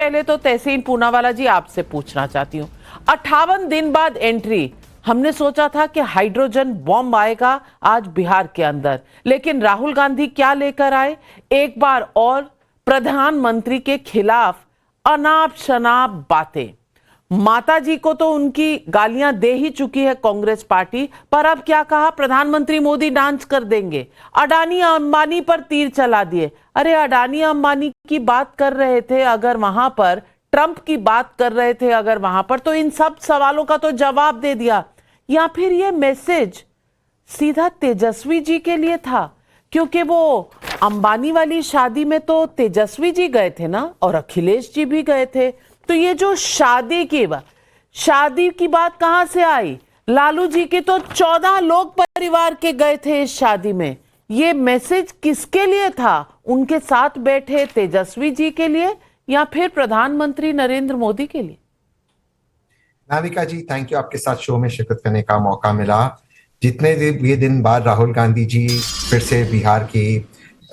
पहले तो तहसीन पूनावाला जी आपसे पूछना चाहती हूँ, 58 दिन बाद एंट्री। हमने सोचा था कि हाइड्रोजन बॉम्ब आएगा आज बिहार के अंदर, लेकिन राहुल गांधी क्या लेकर आए? एक बार और प्रधानमंत्री के खिलाफ अनाप शनाप बातें। माता जी को तो उनकी गालियां दे ही चुकी है कांग्रेस पार्टी, पर अब क्या कहा? प्रधानमंत्री मोदी डांस कर देंगे। अडानी अंबानी पर तीर चला दिए। अरे अडानी अंबानी की बात कर रहे थे अगर वहां पर, ट्रंप की बात कर रहे थे अगर वहां पर, तो इन सब सवालों का तो जवाब दे दिया। या फिर ये मैसेज सीधा तेजस्वी जी के लिए था? क्योंकि वो अंबानी वाली शादी में तो तेजस्वी जी गए थे ना, और अखिलेश जी भी गए थे। तो ये जो शादी की बात कहां से आई? लालू जी के तो 14 लोग परिवार के गए थे इस शादी में। ये मैसेज किसके लिए था? उनके साथ बैठे तेजस्वी जी के लिए या फिर प्रधानमंत्री नरेंद्र मोदी के लिए? नाविका जी, थैंक यू, आपके साथ शो में शिरकत करने का मौका मिला। जितने ये दिन बाद राहुल गांधी जी फिर से बिहार की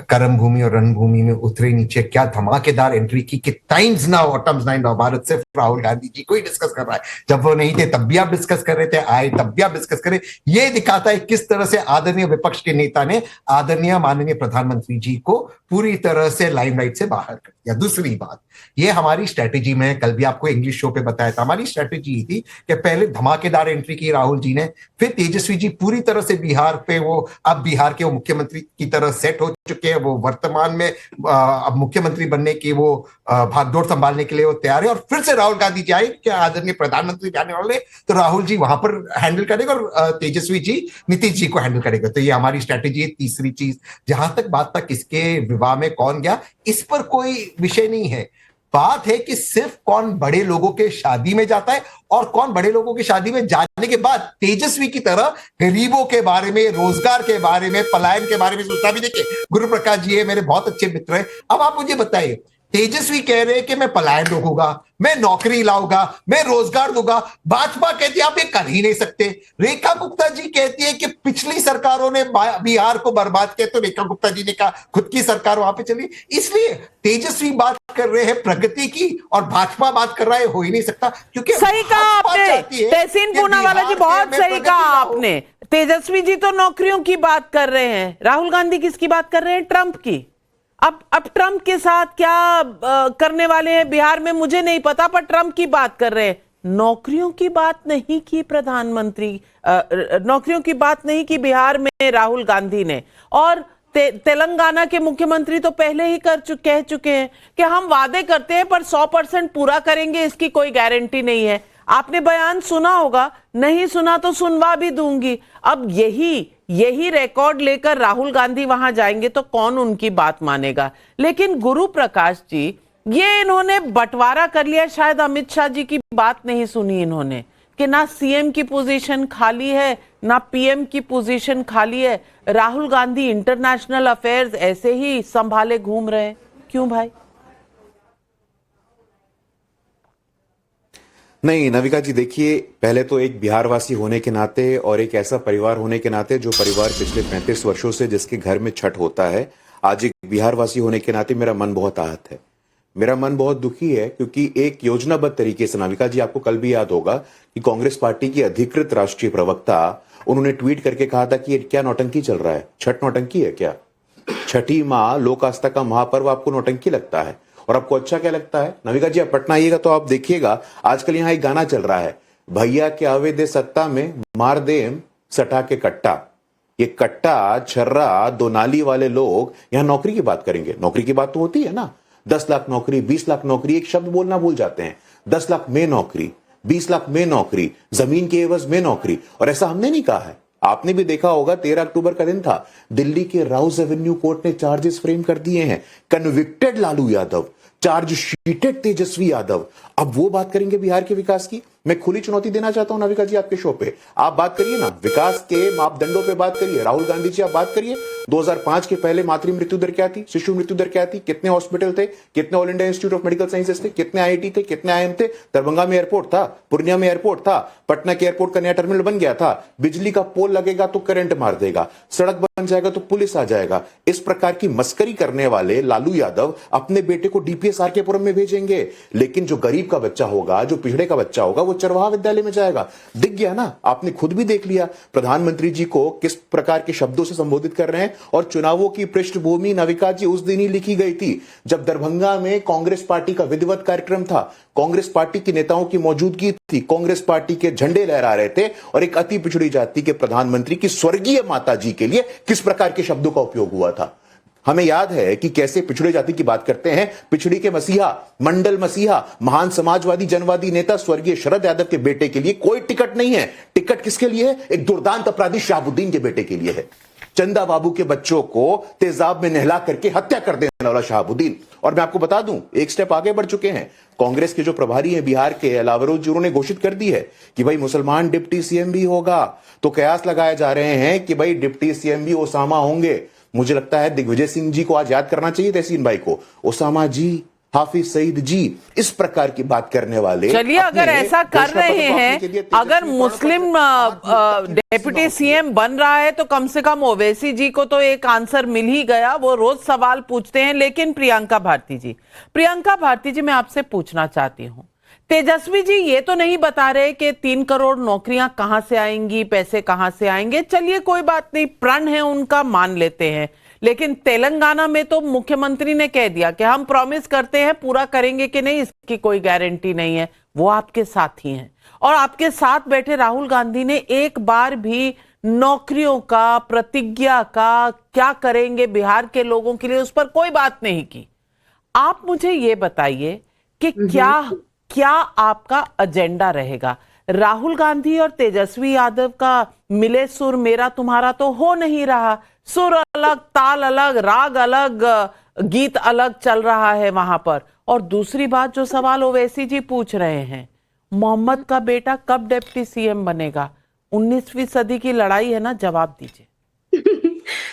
कर्म भूमि और रणभूमि में उतरे नीचे, क्या धमाकेदार एंट्री की कि times now autumns now Bharat सिर्फ राहुल गांधी जी को ही डिस्कस कर रहा है। जब वो नहीं थे तब भी आप डिस्कस कर रहे थे, आए तब भी आप डिस्कस करें। ये दिखाता है किस तरह से आदरणीय विपक्ष के नेता ने आदरणीय माननीय प्रधानमंत्री जी को पूरी तरह से लाइमलाइट से बाहर कर दिया। दूसरी बात, ये हमारी स्ट्रेटेजी में, कल भी आपको इंग्लिश शो पे बताया था, हमारी स्ट्रेटेजी ये थी कि पहले धमाकेदार एंट्री की राहुल जी ने, फिर तेजस्वी जी पूरी तरह से बिहार पे, वो अब बिहार के वो मुख्यमंत्री की तरह सेट हो चुके हैं। वो वर्तमान में अब मुख्यमंत्री बनने की वो भागदौड़ संभालने के लिए वो तैयार है। और फिर से राहुल गांधी जी आए कि आदरणीय प्रधानमंत्री जाने वाले, तो राहुल जी वहां पर हैंडल करेगा और तेजस्वी जी नीतीश जी को हैंडल करेगा। तो ये हमारी स्ट्रेटेजी है। तीसरी चीज, जहां तक बात था किसके विवाह में कौन गया, इस पर कोई विषय नहीं है। बात है कि सिर्फ कौन बड़े लोगों के शादी में जाता है और कौन बड़े लोगों की शादी में जाने के बाद तेजस्वी की तरह गरीबों के बारे में, रोजगार के बारे में, पलायन के बारे में सोचता भी। देखिए, गुरु प्रकाश जी है, मेरे बहुत अच्छे मित्र हैं। अब आप मुझे बताइए, तेजस्वी कह रहे हैं कि मैं पलायन रोकूंगा, मैं नौकरी लाऊंगा, मैं रोजगार दूंगा। भाजपा कहती है आप ये कर ही नहीं सकते। रेखा गुप्ता जी कहती है कि पिछली सरकारों ने बिहार को बर्बाद किया, तो रेखा गुप्ता जी ने कहा खुद की सरकार वहां पे चली। इसलिए तेजस्वी बात कर रहे हैं प्रगति की और भाजपा बात कर रहा है, हो ही नहीं सकता। क्योंकि सही कहा आपने तहसीन पूनावाला जी, बहुत सही कहा आपने। तेजस्वी जी तो नौकरियों की बात कर रहे हैं, राहुल गांधी किसकी बात कर रहे हैं? ट्रंप की। अब ट्रंप के साथ क्या करने वाले हैं बिहार में मुझे नहीं पता, पर ट्रंप की बात कर रहे हैं। नौकरियों की बात नहीं की प्रधानमंत्री, नौकरियों की बात नहीं की बिहार में राहुल गांधी ने। और तेलंगाना के मुख्यमंत्री तो पहले ही कह चुके हैं कि हम वादे करते हैं पर 100% पूरा करेंगे, इसकी कोई गारंटी नहीं है। आपने बयान सुना होगा, नहीं सुना तो सुनवा भी दूंगी। अब यही रिकॉर्ड लेकर राहुल गांधी वहां जाएंगे तो कौन उनकी बात मानेगा? लेकिन गुरु प्रकाश जी, ये इन्होंने बंटवारा कर लिया। शायद अमित शाह जी की बात नहीं सुनी इन्होंने कि ना सीएम की पोजीशन खाली है ना पीएम की पोजीशन खाली है। राहुल गांधी इंटरनेशनल अफेयर्स ऐसे ही संभाले घूम रहे हैं। क्यों भाई? नहीं नाविका जी, देखिए, पहले तो एक बिहारवासी होने के नाते और एक ऐसा परिवार होने के नाते जो परिवार पिछले 35 वर्षों से जिसके घर में छठ होता है, आज एक बिहारवासी होने के नाते मेरा मन बहुत आहत है, मेरा मन बहुत दुखी है। क्योंकि एक योजनाबद्ध तरीके से, नाविका जी आपको कल भी याद होगा कि कांग्रेस पार्टी की अधिकृत राष्ट्रीय प्रवक्ता, उन्होंने ट्वीट करके कहा था कि ये क्या नौटंकी चल रहा है, छठ नौटंकी है क्या? छठी माँ लोक आस्था का महापर्व आपको नौटंकी लगता है? और आपको अच्छा क्या लगता है? नाविका जी, आप पटना आइएगा तो आप देखिएगा, आजकल यहाँ एक गाना चल रहा है, भैया के आवे दे सत्ता में मार देम सटा के कट्टा। ये कट्टा छर्रा दो नाली वाले लोग यहाँ नौकरी की बात करेंगे। नौकरी की बात तो होती है ना, 10 लाख नौकरी, 20 लाख नौकरी, एक शब्द बोलना भूल जाते हैं। 10 लाख में नौकरी, 20 लाख में नौकरी, जमीन के एवज में नौकरी। और ऐसा हमने नहीं कहा है, आपने भी देखा होगा, 13 अक्टूबर का दिन था, दिल्ली के राउस एवेन्यू कोर्ट ने चार्जेस फ्रेम कर दिए हैं। Convicted Lalu Yadav, charge sheeted Tejashwi Yadav. अब वो बात करेंगे बिहार के विकास की। मैं खुली चुनौती देना चाहता हूं नाविका जी आपके शो पे। आप बात करिए ना, विकास के मापदंडों पे बात करिए। राहुल गांधी जी आप बात करिए, 2005 के पहले मातृ मृत्यु दर क्या थी, शिशु मृत्यु दर क्या थी, कितने हॉस्पिटल थे, कितने all India institute of medical sciences थे, कितने आईआईटी थे, कितने आईएम थे, दरभंगा में एयरपोर्ट था, पूर्णिया में एयरपोर्ट था, पटना के एयरपोर्ट का नया टर्मिनल बन गया था, बिजली का पोल लगेगा तो करंट मार देगा, सड़क बन जाएगा तो पुलिस आ जाएगा। इस प्रकार की मस्करी करने वाले लालू यादव अपने बेटे को डीपीएस आरके पुरम में भेजेंगे, लेकिन जो गरीब का बच्चा होगा, जो पिछड़े का बच्चा होगा, वो चरवाहा विद्यालय में जाएगा। दिख गया ना, आपने खुद भी देख लिया प्रधानमंत्री जी को किस प्रकार के शब्दों से संबोधित कर रहे हैं। और चुनावों की पृष्ठभूमि नाविका जी उस दिन ही लिखी गई थी जब दरभंगा में कांग्रेस पार्टी का विधिवत कार्यक्रम था, कांग्रेस पार्टी के नेताओं की मौजूदगी थी, कांग्रेस पार्टी के झंडे लहरा रहे थे, और एक अति पिछड़ी जाति के प्रधानमंत्री की स्वर्गीय माता जी के लिए किस प्रकार के शब्दों का उपयोग हुआ था। हमें याद है कि कैसे पिछड़े जाति की बात करते हैं। पिछड़ी के मसीहा, मंडल मसीहा, महान समाजवादी जनवादी नेता स्वर्गीय शरद यादव के बेटे के लिए कोई टिकट नहीं है। टिकट किसके लिए है? एक दुर्दांत अपराधी शहाबुद्दीन के बेटे के लिए है। चंदा बाबू के बच्चों को तेजाब में नहला करके हत्या कर देने वाला शहाबुद्दीन। और मैं आपको बता दूं, एक स्टेप आगे बढ़ चुके हैं। कांग्रेस के जो प्रभारी हैं बिहार के, अलावरोज जी, उन्होंने घोषित कर दी है कि भाई मुसलमान डिप्टी सीएम भी होगा। तो कयास लगाए जा रहे हैं कि भाई डिप्टी सीएम भी ओसामा होंगे। मुझे लगता है दिग्विजय सिंह जी को आज याद करना चाहिए तहसीन भाई को, ओसामा जी, हाफिज सईद जी, इस प्रकार की बात करने वाले। चलिए, अगर ऐसा कर रहे हैं, अगर मुस्लिम डेप्यूटी सीएम बन रहा है तो कम से कम ओवैसी जी को तो एक आंसर मिल ही गया। वो रोज सवाल पूछते हैं। लेकिन प्रियंका भारती जी मैं आपसे पूछना चाहती हूं, तेजस्वी जी ये तो नहीं बता रहे कि 3 करोड़ नौकरियां कहां से आएंगी, पैसे कहां से आएंगे। चलिए कोई बात नहीं, प्रण है उनका, मान लेते हैं। लेकिन तेलंगाना में तो मुख्यमंत्री ने कह दिया कि हम प्रॉमिस करते हैं, पूरा करेंगे कि नहीं इसकी कोई गारंटी नहीं है। वो आपके साथ ही हैं, और आपके साथ बैठे राहुल गांधी ने एक बार भी नौकरियों का, प्रतिज्ञा का, क्या करेंगे बिहार के लोगों के लिए, उस पर कोई बात नहीं की। आप मुझे ये बताइए कि क्या आपका एजेंडा रहेगा? राहुल गांधी और तेजस्वी यादव का मिले सुर मेरा तुम्हारा तो हो नहीं रहा। सुर अलग, ताल अलग, राग अलग, गीत अलग चल रहा है वहां पर। और दूसरी बात, जो सवाल ओवैसी जी पूछ रहे हैं, मोहम्मद का बेटा कब डिप्टी सीएम बनेगा? 19वीं सदी की लड़ाई है ना, जवाब दीजिए।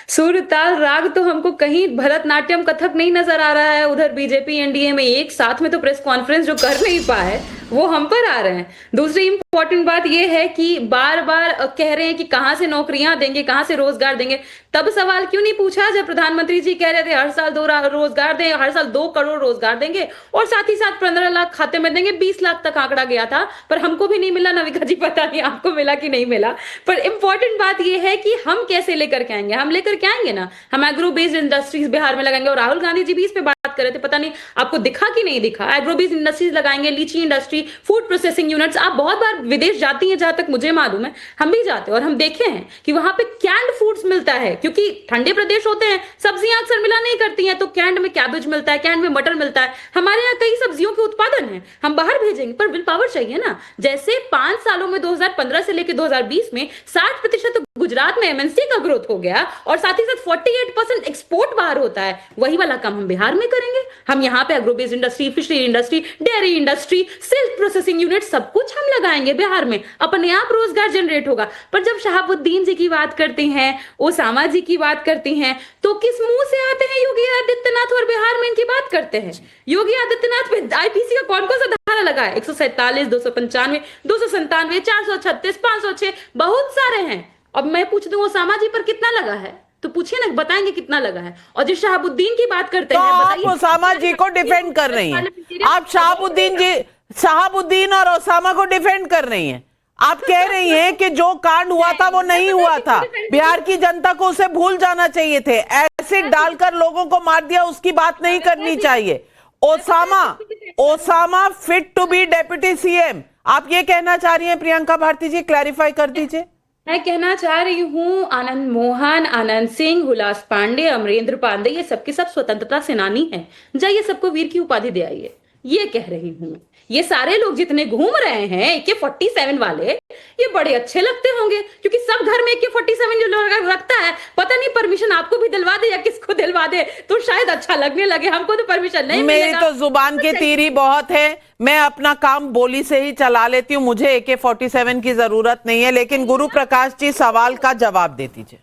सुर ताल राग तो हमको कहीं भरतनाट्यम कथक नहीं नजर आ रहा है। उधर बीजेपी एनडीए में एक साथ में तो प्रेस कॉन्फ्रेंस जो कर नहीं पाए वो हम पर आ रहे हैं। दूसरी इंपॉर्टेंट बात ये है कि बार बार कह रहे हैं कि कहां से नौकरियां देंगे, कहां से रोजगार देंगे। तब सवाल क्यों नहीं पूछा जब प्रधानमंत्री जी कह रहे थे हर साल 2 रोजगार दें, हर साल 2 करोड़ रोजगार देंगे, और साथ ही साथ 15 लाख खाते में देंगे। 20 लाख तक आंकड़ा गया था, पर हमको भी नहीं मिला। नविका जी पता नहीं आपको मिला कि नहीं मिला। पर इंपॉर्टेंट बात ये है कि हम कैसे लेकर के आएंगे। हम लेकर के आएंगे ना, हम एग्रो बेस्ड इंडस्ट्रीज बिहार में लगाएंगे। और राहुल गांधी जी भी इस पे बात कर रहे थे, पता नहीं आपको दिखा कि नहीं दिखा। एग्रो बेस्ड इंडस्ट्रीज लगाएंगे, लीची इंडस्ट्री, फूड प्रोसेसिंग यूनिट्स। आप बहुत बार विदेश जाती हैं, जहां तक मुझे मालूम है, हम भी जाते हैं, और हम देखे हैं कि वहां पे कैंड फूड्स मिलता है, क्योंकि ठंडे प्रदेश होते हैं, सब्जियां अक्सर मिला नहीं करती हैं, तो कैंड में कैबेज मिलता है, कैंड में मटर मिलता है। हमारे यहाँ कई सब्जियों के उत्पादन है, हम बाहर भेजेंगे, पर विल पावर चाहिए ना। जैसे 5 सालों में 2015 से लेकर 2020 में 60% गुजरात में एमएनसी का ग्रोथ हो गया, और साथ ही साथ 48% एक्सपोर्ट बाहर होता है। वही वाला काम हम बिहार में करेंगे। हम यहाँ पे agro based industry, fishery industry, dairy industry, silk processing unit, सब कुछ हम लगाएंगे बिहार में। अपने आप रोजगार जनरेट होगा। पर जब शहाबुद्दीन जी की बात करते हैं, ओसामा जी की बात करती हैं, तो किस मुंह से आते हैं योगी आदित्यनाथ और बिहार में इनकी बात करते हैं? योगी आदित्यनाथ पे आईपीसी का कौन सा धारा लगा है? 147, 295, 297, 436, 506, बहुत सारे हैं। अब मैं पूछ दूं ओसामा जी पर कितना लगा है, तो पूछिए ना, बताएंगे कितना लगा है। और जो शहाबुद्दीन की बात करते तो हैं, आप ओसामा जी को डिफेंड कर रही हैं, आप शहाबुद्दीन और ओसामा को डिफेंड कर रही हैं। आप कह रही हैं कि जो कांड हुआ था वो नहीं हुआ था, बिहार की जनता को उसे भूल जाना चाहिए थे, एसिड डालकर लोगों को मार दिया, उसकी बात नहीं करनी चाहिए। Osama fit to be deputy CM, आप ये कहना चाह रही हैं प्रियंका भारती जी? क्लैरिफाई कर दीजिए। मैं कहना चाह रही हूँ, आनंद मोहन, आनंद सिंह, हुलास पांडे, अमरेंद्र पांडे, ये सबके सब स्वतंत्रता सेनानी हैं। जाइए सबको वीर की उपाधि दे आइए। ये कह रही हूं मैं। ये सारे लोग जितने घूम रहे हैं AK-47 वाले, ये बड़े अच्छे लगते होंगे क्योंकि सब घर में AK-47 जो लोग रखता है, पता नहीं परमिशन आपको भी दिलवा दे या किसको दिलवा दे तो शायद अच्छा लगने लगे। हमको तो परमिशन नहीं मेरी मिलेगा। तो जुबान की तीर ही बहुत है, मैं अपना काम बोली से ही चला लेती हूँ, मुझे AK-47 की जरूरत नहीं है। लेकिन गुरु प्रकाश जी सवाल का जवाब दे दीजिए।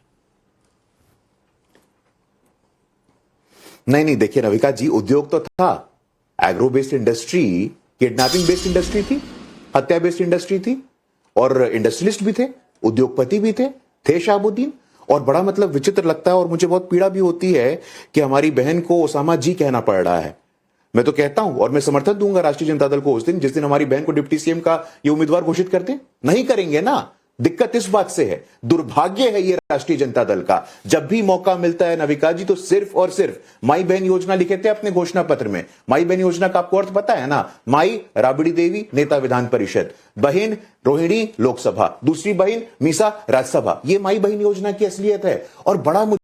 नहीं देखिए नविका जी, उद्योग तो था, agro based industry kidnapping based industry थी, हत्या बेस्ड इंडस्ट्री थी, और इंडस्ट्रियलिस्ट भी थे, उद्योगपति भी थे शाहबुद्दीन। और बड़ा मतलब विचित्र लगता है और मुझे बहुत पीड़ा भी होती है कि हमारी बहन को ओसामा जी कहना पड़ रहा है। मैं तो कहता हूं और मैं समर्थन दूंगा राष्ट्रीय जनता दल को उस दिन जिस दिन हमारी बहन को डिप्टी सीएम का ये उम्मीदवार घोषित करते। नहीं करेंगे ना, दिक्कत इस बात से है, दुर्भाग्य है ये राष्ट्रीय जनता दल का। जब भी मौका मिलता है नविका जी तो सिर्फ और सिर्फ माई बहन योजना लिखे थे अपने घोषणा पत्र में। माई बहन योजना का आपको अर्थ पता है ना? माई राबड़ी देवी नेता विधान परिषद, बहन रोहिणी लोकसभा, दूसरी बहन मीसा राज्यसभा। ये माई बहन योजना की असलियत है। और बड़ा